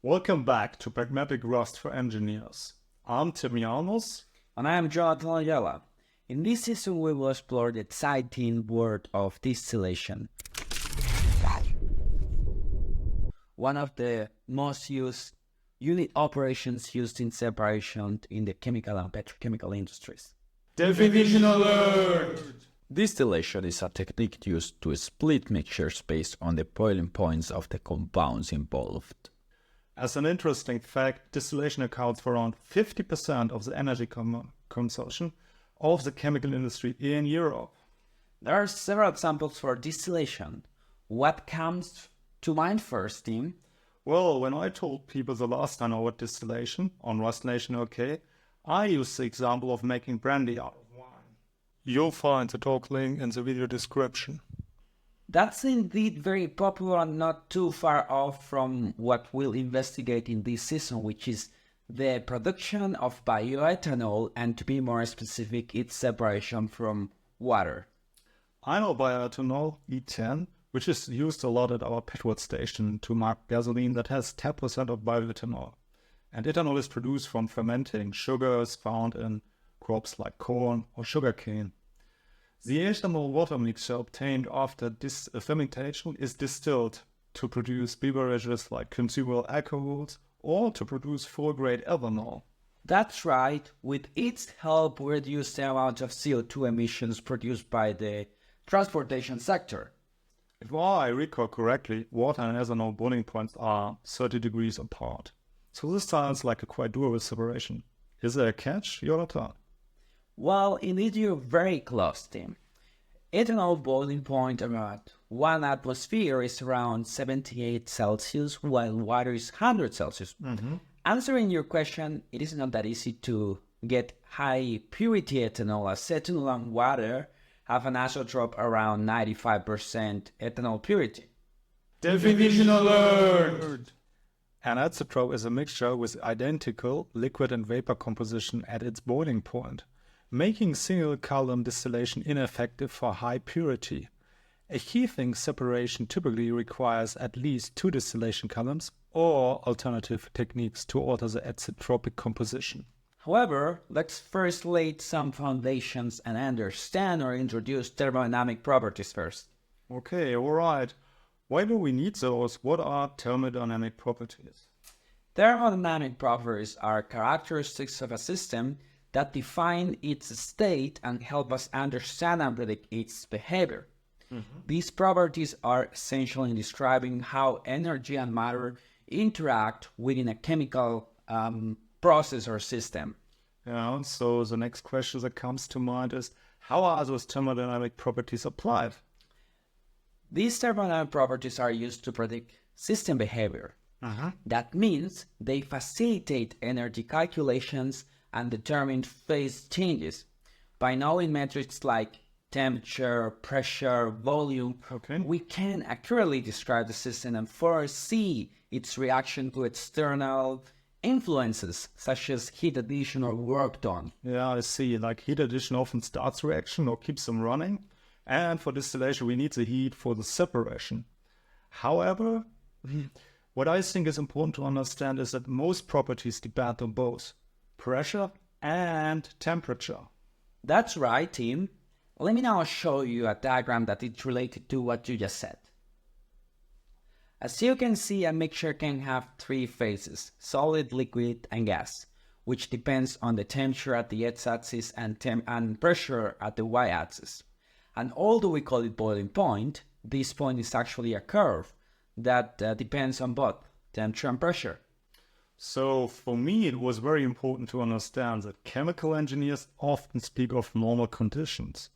Welcome back to Pragmatic Rust for Engineers. I'm Tim Janus. And I am Jonathan Ayala. In this season, we will explore the exciting world of distillation. One of the most used unit operations used in separation in the chemical and petrochemical industries. Definition alert! Distillation is a technique used to split mixtures based on the boiling points of the compounds involved. As an interesting fact, distillation accounts for around 50% of the energy consumption of the chemical industry in Europe. There are several examples for distillation. What comes to mind first, Tim? Well, when I told people the last time about distillation on Rust Nation OK, I used the example of making brandy out of wine. You'll find the talk link in the video description. That's indeed very popular and not too far off from what we'll investigate in this season, which is the production of bioethanol, and to be more specific, its separation from water. I know bioethanol, E10, which is used a lot at our petrol station to mark gasoline that has 10% of bioethanol. And ethanol is produced from fermenting sugars found in crops like corn or sugarcane. The ethanol water mixture obtained after this fermentation is distilled to produce beverages like consumable alcohols or to produce full-grade ethanol. That's right. With its help, we reduce the amount of CO2 emissions produced by the transportation sector. If I recall correctly, water and ethanol boiling points are 30 degrees apart. So this sounds like a quite doable separation. Is there a catch, Jonathan? Well, indeed, you're very close, Tim. Ethanol boiling point around 1 atmosphere is around 78 Celsius, while water is 100 Celsius. Answering your question, it is not that easy to get high purity ethanol, as ethanol and water have an azeotrope around 95% ethanol purity. Definition alert! An azeotrope is a mixture with identical liquid and vapor composition at its boiling point, making single-column distillation ineffective for high purity. A Keithing separation typically requires at least 2 distillation columns or alternative techniques to alter the azeotropic composition. However, let's first lay some foundations and understand or introduce thermodynamic properties first. Okay, alright. Why do we need those? What are thermodynamic properties? Thermodynamic properties are characteristics of a system that define its state and help us understand and predict its behavior. These properties are essential in describing how energy and matter interact within a chemical process or system. Yeah, so the next question that comes to mind is, how are those thermodynamic properties applied? These thermodynamic properties are used to predict system behavior. That means they facilitate energy calculations and determine phase changes. By knowing metrics like temperature, pressure, volume, we can accurately describe the system and foresee its reaction to external influences, such as heat addition or work done. Yeah, I see. Like heat addition often starts reaction or keeps them running. And for distillation, we need the heat for the separation. However, what I think is important to understand is that most properties depend on both pressure and temperature. That's right, Tim. Let me now show you a diagram that is related to what you just said. As you can see, a mixture can have 3 phases, solid, liquid, and gas, which depends on the temperature at the x-axis and pressure at the y-axis. And although we call it boiling point, this point is actually a curve that depends on both temperature and pressure. So for me, it was very important to understand that chemical engineers often speak of normal conditions.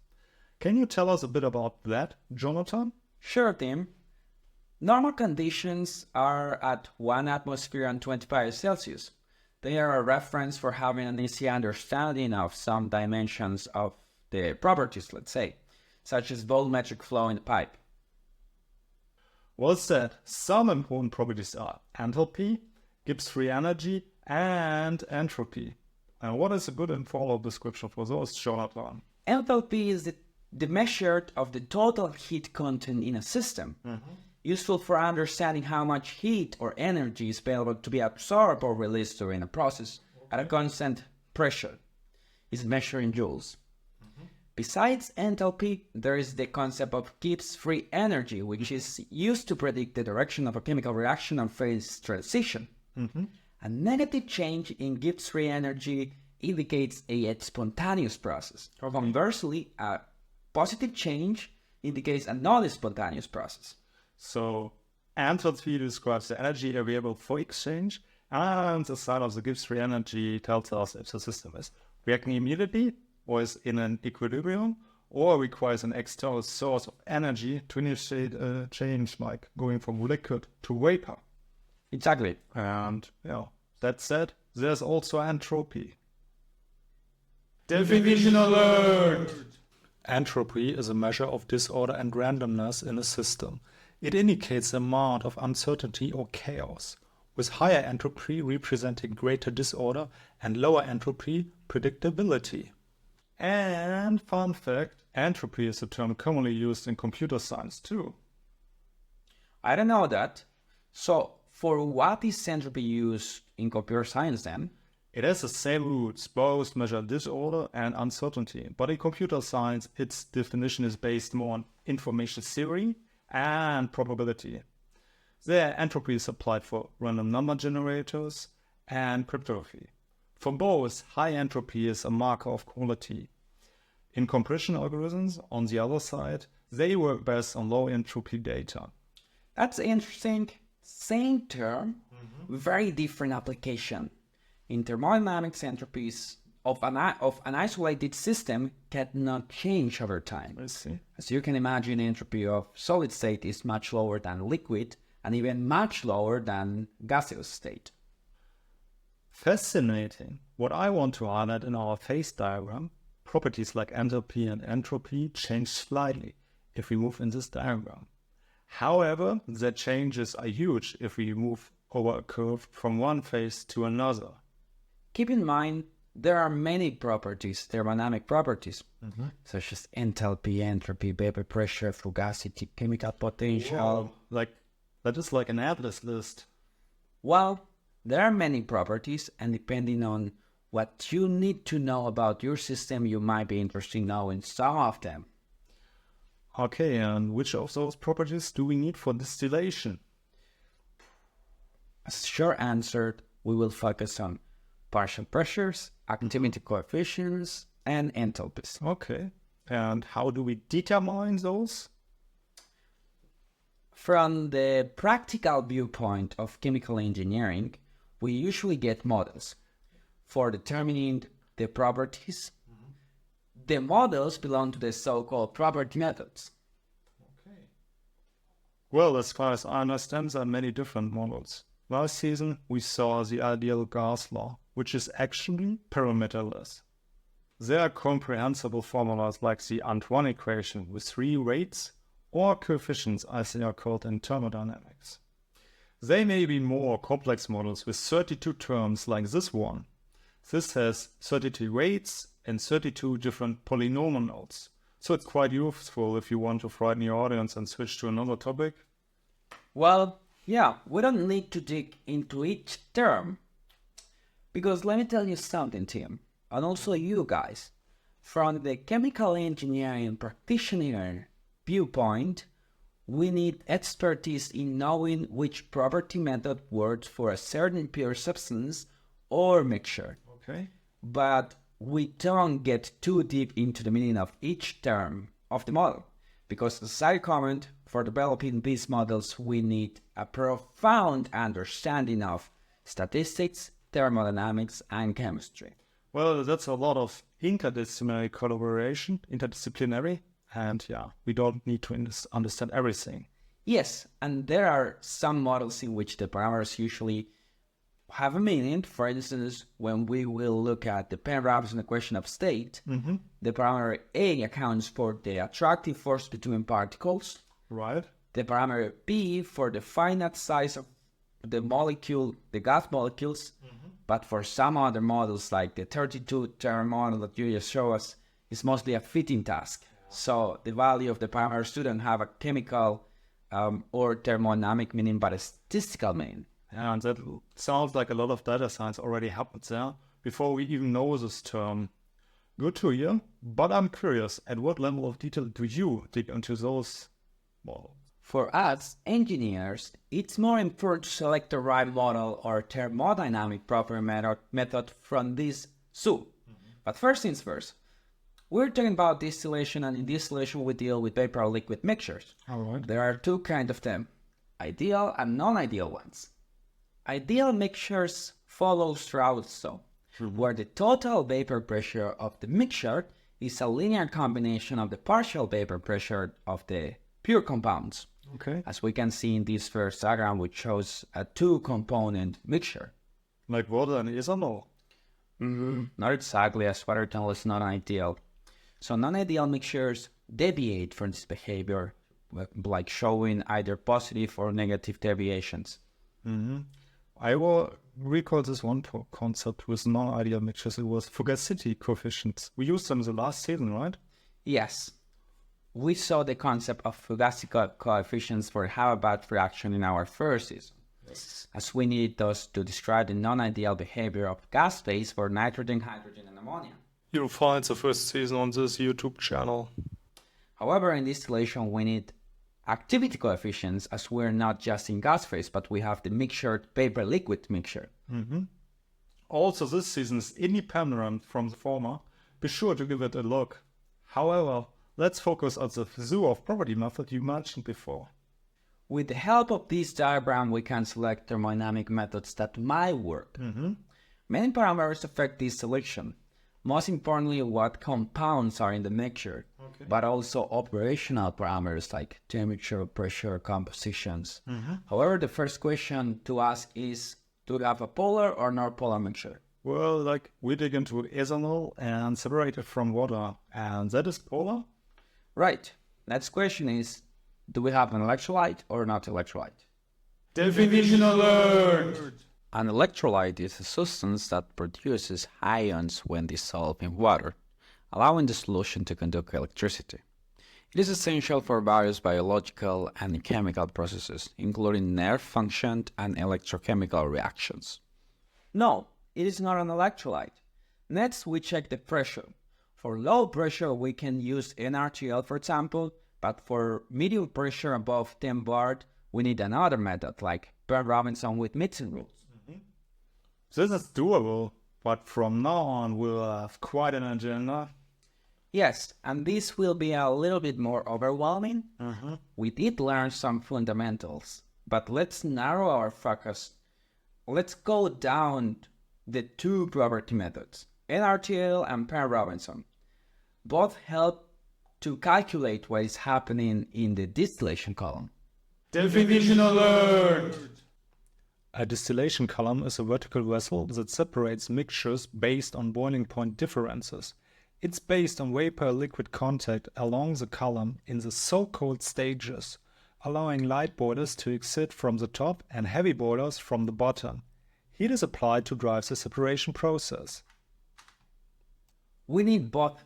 Can you tell us a bit about that, Jonathan? Sure, Tim. Normal conditions are at 1 atmosphere and 25 Celsius. They are a reference for having an easy understanding of some dimensions of the properties, let's say, such as volumetric flow in the pipe. Well said. Some important properties are enthalpy, Gibbs free energy, and entropy. And what is a good and follow-up description for those, Jonathan? Enthalpy is the measure of the total heat content in a system. useful for understanding how much heat or energy is available to be absorbed or released during a process at a constant pressure. It's measured in joules. Besides enthalpy, there is the concept of Gibbs free energy, which is used to predict the direction of a chemical reaction and phase transition. A negative change in Gibbs free energy indicates a spontaneous process. Or conversely, a positive change indicates a non-spontaneous process. So enthalpy describes the energy available for exchange, and the sign of the Gibbs free energy tells us if the system is reacting immediately, or is in an equilibrium, or requires an external source of energy to initiate a change, like going from liquid to vapor. Exactly. And that said, there's also entropy. Definition alert! Entropy is a measure of disorder and randomness in a system. It indicates the amount of uncertainty or chaos, with higher entropy representing greater disorder and lower entropy predictability. And fun fact, entropy is a term commonly used in computer science too. I don't know that. So, for what is entropy used in computer science then? It has the same roots, both measure disorder and uncertainty, but in computer science its definition is based more on information theory and probability. There, entropy is applied for random number generators and cryptography. For both, high entropy is a marker of quality. In compression algorithms, on the other side, they work best on low entropy data. That's interesting. Same term, very different application. In thermodynamics, entropies of an isolated system cannot change over time. I see. As you can imagine, entropy of solid state is much lower than liquid and even much lower than gaseous state. Fascinating. What I want to highlight in our phase diagram, properties like enthalpy and entropy change slightly if we move in this diagram. However, the changes are huge if we move over a curve from one phase to another. Keep in mind, there are many properties, thermodynamic properties, such as enthalpy, entropy, vapor pressure, fugacity, chemical potential. Wow. That is like an atlas list. Well, there are many properties, and depending on what you need to know about your system, you might be interested in knowing some of them. Okay, and which of those properties do we need for distillation? As short answered, we will focus on partial pressures, activity coefficients, and enthalpies. Okay, and how do we determine those? From the practical viewpoint of chemical engineering, we usually get models for determining the properties. The models belong to the so-called property methods. Okay. Well, as far as I understand, there are many different models. Last season, we saw the ideal gas law, which is actually parameterless. There are comprehensible formulas like the AAand equation with 3 rates or coefficients as they are called in thermodynamics. They may be more complex models with 32 terms like this one. This has 32 rates and 32 different polynomials. So it's quite useful if you want to frighten your audience and switch to another topic. Well, yeah, we don't need to dig into each term. Because let me tell you something, Tim, and also you guys. From the chemical engineering practitioner viewpoint, we need expertise in knowing which property method works for a certain pure substance or mixture. Okay. But we don't get too deep into the meaning of each term of the model, because as I comment, for developing these models, we need a profound understanding of statistics, thermodynamics, and chemistry. Well, that's a lot of interdisciplinary collaboration, and we don't need to understand everything. Yes, and there are some models in which the parameters usually have a meaning. For instance, when we will look at the Peng-Robinson equation of state, the parameter A accounts for the attractive force between particles. Right. The parameter B for the finite size of the molecule, the gas molecules. But for some other models, like the 32-term model that you just showed us, is mostly a fitting task. So the value of the parameters shouldn't have a chemical or thermodynamic meaning but a statistical meaning. And that sounds like a lot of data science already happened there before we even know this term. Good to hear, but I'm curious, at what level of detail do you dig into those models? For us, engineers, it's more important to select the right model or thermodynamic property method from this zoo. But first things first, we're talking about distillation, and in distillation we deal with vapor or liquid mixtures. All right. There are two kinds of them, ideal and non-ideal ones. Ideal mixtures follows Raoul's law, where the total vapor pressure of the mixture is a linear combination of the partial vapor pressure of the pure compounds. Okay. As we can see in this first diagram, which shows a two-component mixture. Like water and ethanol. Not exactly, as water ethanol is not ideal. So non-ideal mixtures deviate from this behavior, like showing either positive or negative deviations. I will recall this one concept with non-ideal mixtures. It was fugacity coefficients. We used them the last season, right? Yes. We saw the concept of fugacity coefficients for Haber-Bosch reaction in our first season, as we needed those to describe the non-ideal behavior of gas phase for nitrogen, hydrogen, and ammonia. You'll find the first season on this YouTube channel. However, in distillation, we need activity coefficients, as we're not just in gas phase, but we have the mixture vapor-liquid mixture. Also, this season is independent from the former. Be sure to give it a look. However, let's focus on the zoo of property method you mentioned before. With the help of this diagram, we can select thermodynamic methods that might work. Many parameters affect this selection. Most importantly, what compounds are in the mixture, but also operational parameters like temperature, pressure, compositions. However, the first question to ask is, do we have a polar or non-polar mixture? Well, like we dig into ethanol and separate it from water, and that is polar? Right. Next question is, do we have an electrolyte or not electrolyte? Definition alert! An electrolyte is a substance that produces ions when dissolved in water, allowing the solution to conduct electricity. It is essential for various biological and chemical processes, including nerve function and electrochemical reactions. No, it is not an electrolyte. Next, we check the pressure. For low pressure, we can use NRTL, for example, but for medium pressure above 10 bar, we need another method, like Peng-Robinson with mixing rules. This is doable, but from now on we'll have quite an agenda. Yes, and this will be a little bit more overwhelming. We did learn some fundamentals, but let's narrow our focus. Let's go down the two property methods, NRTL and Peng-Robinson. Both help to calculate what is happening in the distillation column. Definition alert! A distillation column is a vertical vessel that separates mixtures based on boiling point differences. It's based on vapor-liquid contact along the column in the so-called stages, allowing light boilers to exit from the top and heavy boilers from the bottom. Heat is applied to drive the separation process. We need both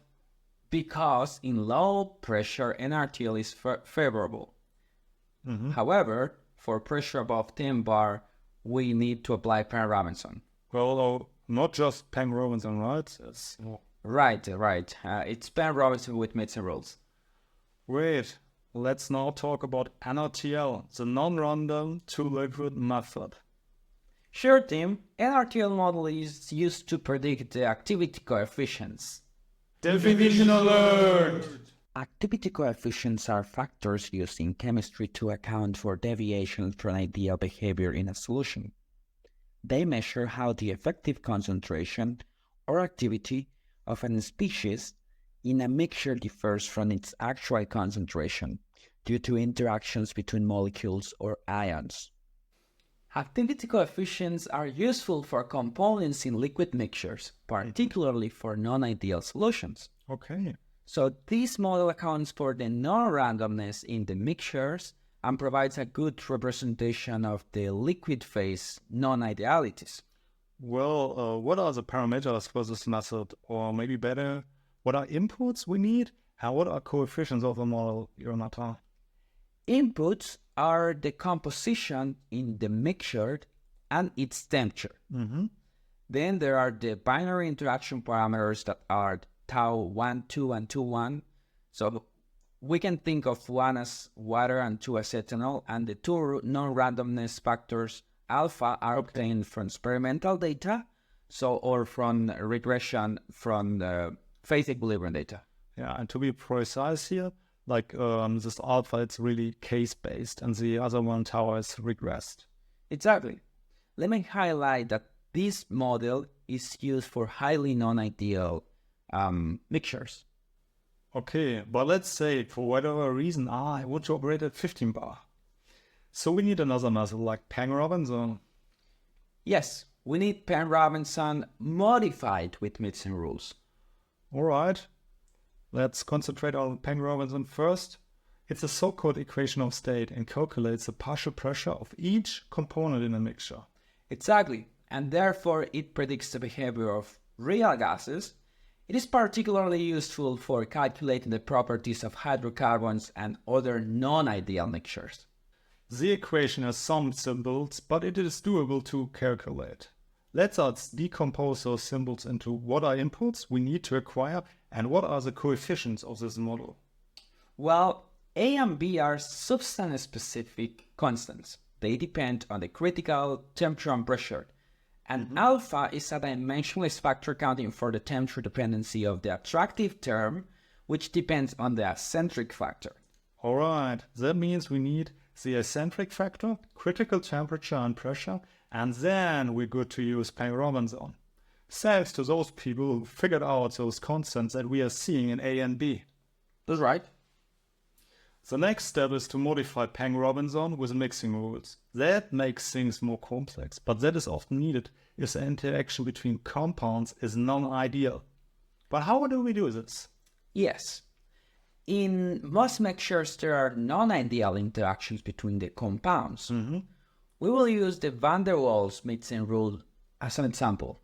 because in low pressure NRTL is favorable. However, for pressure above 10 bar, we need to apply Peng-Robinson. Well, not just Peng-Robinson, right? Right. It's Peng-Robinson with mixing rules. Wait, let's now talk about NRTL, the non-random two-liquid method. Sure, Tim. NRTL model is used to predict the activity coefficients. Definition alert! Activity coefficients are factors used in chemistry to account for deviations from ideal behavior in a solution. They measure how the effective concentration or activity of a species in a mixture differs from its actual concentration due to interactions between molecules or ions. Activity coefficients are useful for components in liquid mixtures, particularly for non-ideal solutions. Okay. So this model accounts for the non-randomness in the mixtures and provides a good representation of the liquid phase non-idealities. Well, what are the parameters for this method? Or maybe better, what are inputs we need? And what are coefficients of the model, Jonathan? Inputs are the composition in the mixture and its temperature. Then there are the binary interaction parameters that are tau 1, 2, and 2, 1. So we can think of 1 as water and 2 as ethanol, and the two non-randomness factors alpha are obtained from experimental data, or from regression from the phase equilibrium data. Yeah, and to be precise here, like this alpha, it's really case-based, and the other one, tau, is regressed. Exactly. Let me highlight that this model is used for highly non-ideal mixtures. Okay, but let's say for whatever reason I want to operate at 15 bar. So we need another method like Peng-Robinson. Yes, we need Peng-Robinson modified with mixing rules. All right, let's concentrate on Peng-Robinson first. It's a so-called equation of state and calculates the partial pressure of each component in a mixture. Exactly, and therefore it predicts the behavior of real gases. It is particularly useful for calculating the properties of hydrocarbons and other non-ideal mixtures. The equation has some symbols, but it is doable to calculate. Let's decompose those symbols into what are inputs we need to acquire and what are the coefficients of this model. Well, A and B are substance-specific constants. They depend on the critical temperature and pressure. And alpha is a dimensionless factor accounting for the temperature dependency of the attractive term, which depends on the eccentric factor. All right, that means we need the eccentric factor, critical temperature and pressure, and then we're good to use Peng-Robinson. Thanks to those people who figured out those constants that we are seeing in A and B. That's right. The next step is to modify Peng-Robinson with mixing rules. That makes things more complex, but that is often needed if the interaction between compounds is non-ideal. But how do we do this? Yes. In most mixtures, there are non-ideal interactions between the compounds. We will use the van der Waals mixing rule as an example.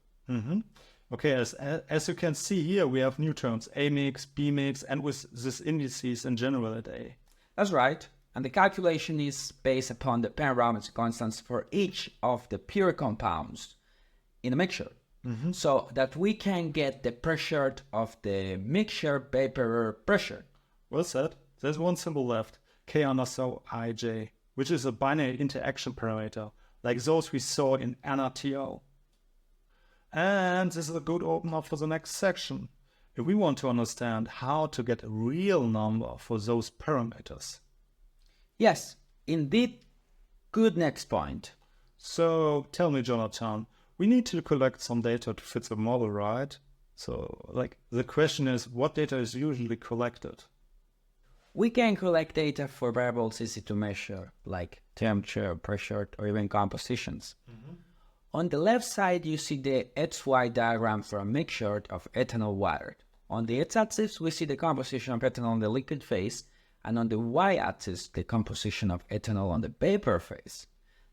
Okay, as you can see here, we have new terms, A mix, B mix, and with these indices in general at A. That's right. And the calculation is based upon the Peng-Robinson constants for each of the pure compounds in a mixture. So that we can get the pressure of the mixture vapor pressure. Well said. There's one symbol left, K_ij, which is a binary interaction parameter, like those we saw in NRTL. And this is a good opener for the next section. If we want to understand how to get a real number for those parameters. Yes, indeed, good next point. So tell me, Jonathan, we need to collect some data to fit the model, right? So, the question is, what data is usually collected? We can collect data for variables easy to measure, like temperature, pressure, or even compositions. On the left side, you see the XY diagram for a mixture of ethanol water. On the x-axis, we see the composition of ethanol in the liquid phase, and on the y-axis, the composition of ethanol on the vapor phase.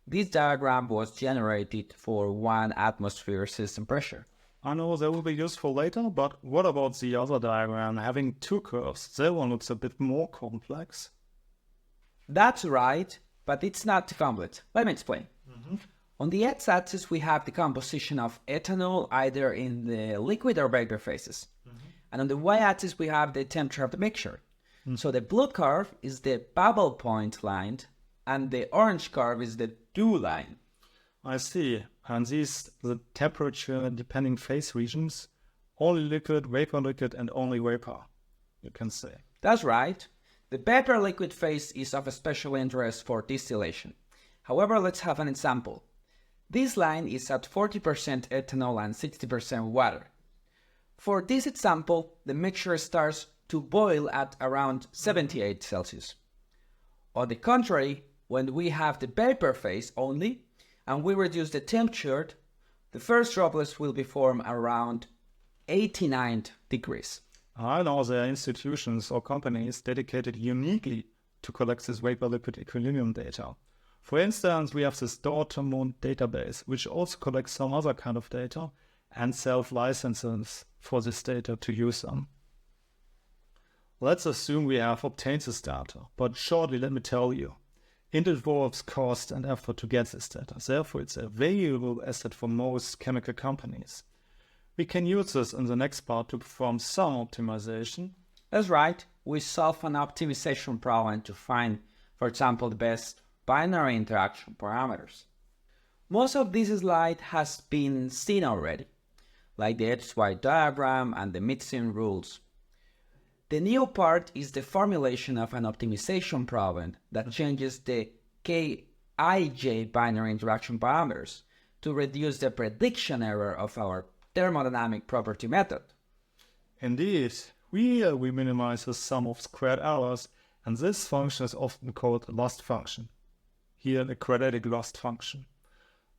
This diagram was generated for 1 atmosphere system pressure. I know that will be useful later, but what about the other diagram having two curves? That one looks a bit more complex. That's right, but it's not complete. Let me explain. On the x-axis, we have the composition of ethanol either in the liquid or vapor phases. And on the y-axis, we have the temperature of the mixture. So the blue curve is the bubble point line, and the orange curve is the dew line. I see. And these the temperature-depending phase regions, only liquid, vapor liquid, and only vapor, you can say. That's right. The vapor liquid phase is of special interest for distillation. However, let's have an example. This line is at 40% ethanol and 60% water. For this example, the mixture starts to boil at around 78 Celsius. On the contrary, when we have the vapor phase only, and we reduce the temperature, the first droplets will be formed around 89 degrees. I know there are institutions or companies dedicated uniquely to collect this vapor-liquid equilibrium data. For instance, we have this Dortmund database, which also collects some other kind of data and self-licenses for this data to use them. Let's assume we have obtained this data, but shortly let me tell you. It involves cost and effort to get this data. Therefore, it's a valuable asset for most chemical companies. We can use this in the next part to perform some optimization. That's right. We solve an optimization problem to find, for example, the best binary interaction parameters. Most of this slide has been seen already, like the XY diagram and the mixing rules. The new part is the formulation of an optimization problem that changes the Kij binary interaction parameters to reduce the prediction error of our thermodynamic property method. Indeed, we minimize the sum of squared errors, and this function is often called a loss function. Here, the quadratic loss function.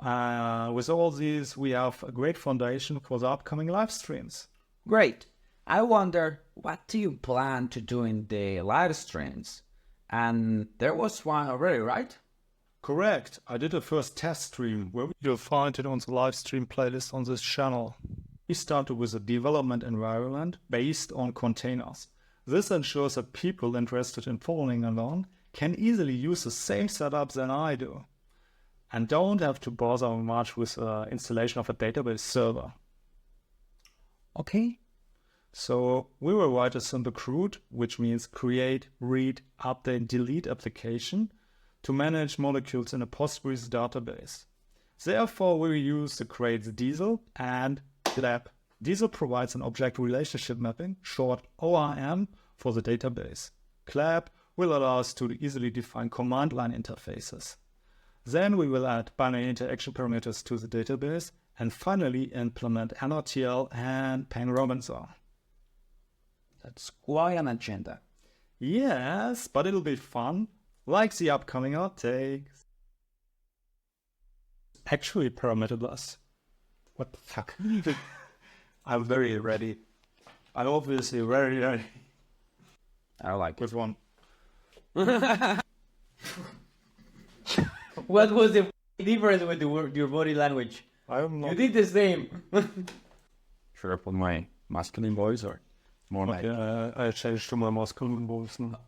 With all these, we have a great foundation for the upcoming live streams. Great. I wonder, what do you plan to do in the live streams? And there was one already, right? Correct. I did a first test stream where you'll find it on the live stream playlist on this channel. We started with a development environment based on containers. This ensures that people interested in following along can easily use the same setup than I do, and don't have to bother much with installation of a database server. Okay. So we will write a simple CRUD, which means create, read, update, delete application to manage molecules in a Postgres database. Therefore, we will use the create diesel and lab. Diesel provides an object relationship mapping, short ORM, for the database. CLAB will allow us to easily define command line interfaces. Then we will add binary interaction parameters to the database and finally implement NRTL and Peng-Robinson. That's quite an agenda. Yes, but it'll be fun, like the upcoming Outtakes. Actually parameterless. What the fuck? I'm very ready. I'm obviously very ready. I like it. With one. What was the difference with your body language? I'm not. You did the same. Should I put my masculine voice or more like... I changed to my masculine voice now.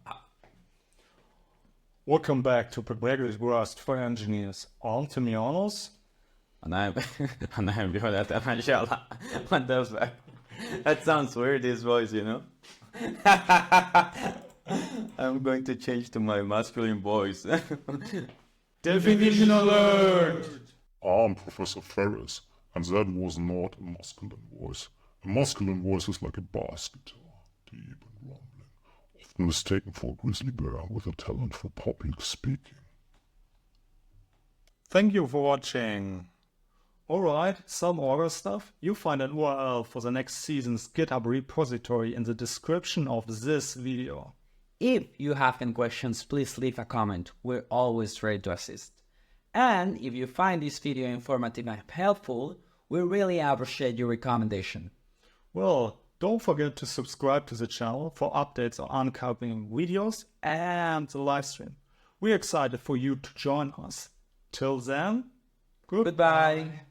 Welcome back to Pragmatic Rust for engineers. I'm Janos. And I'm Jonathan Ayala. What the fuck? That sounds weird, this voice, you know? I'm going to change to my masculine voice. Definition alert! I'm Professor Ferris, and that was not a masculine voice. A masculine voice is like a bass guitar, deep and rumbling, often mistaken for a grizzly bear with a talent for public speaking. Thank you for watching. Alright, some Augur stuff. You find an URL for the next season's GitHub repository in the description of this video. If you have any questions, please leave a comment. We're always ready to assist. And if you find this video informative and helpful, we really appreciate your recommendation. Well, don't forget to subscribe to the channel for updates on upcoming videos and the live stream. We're excited for you to join us. Till then, Goodbye.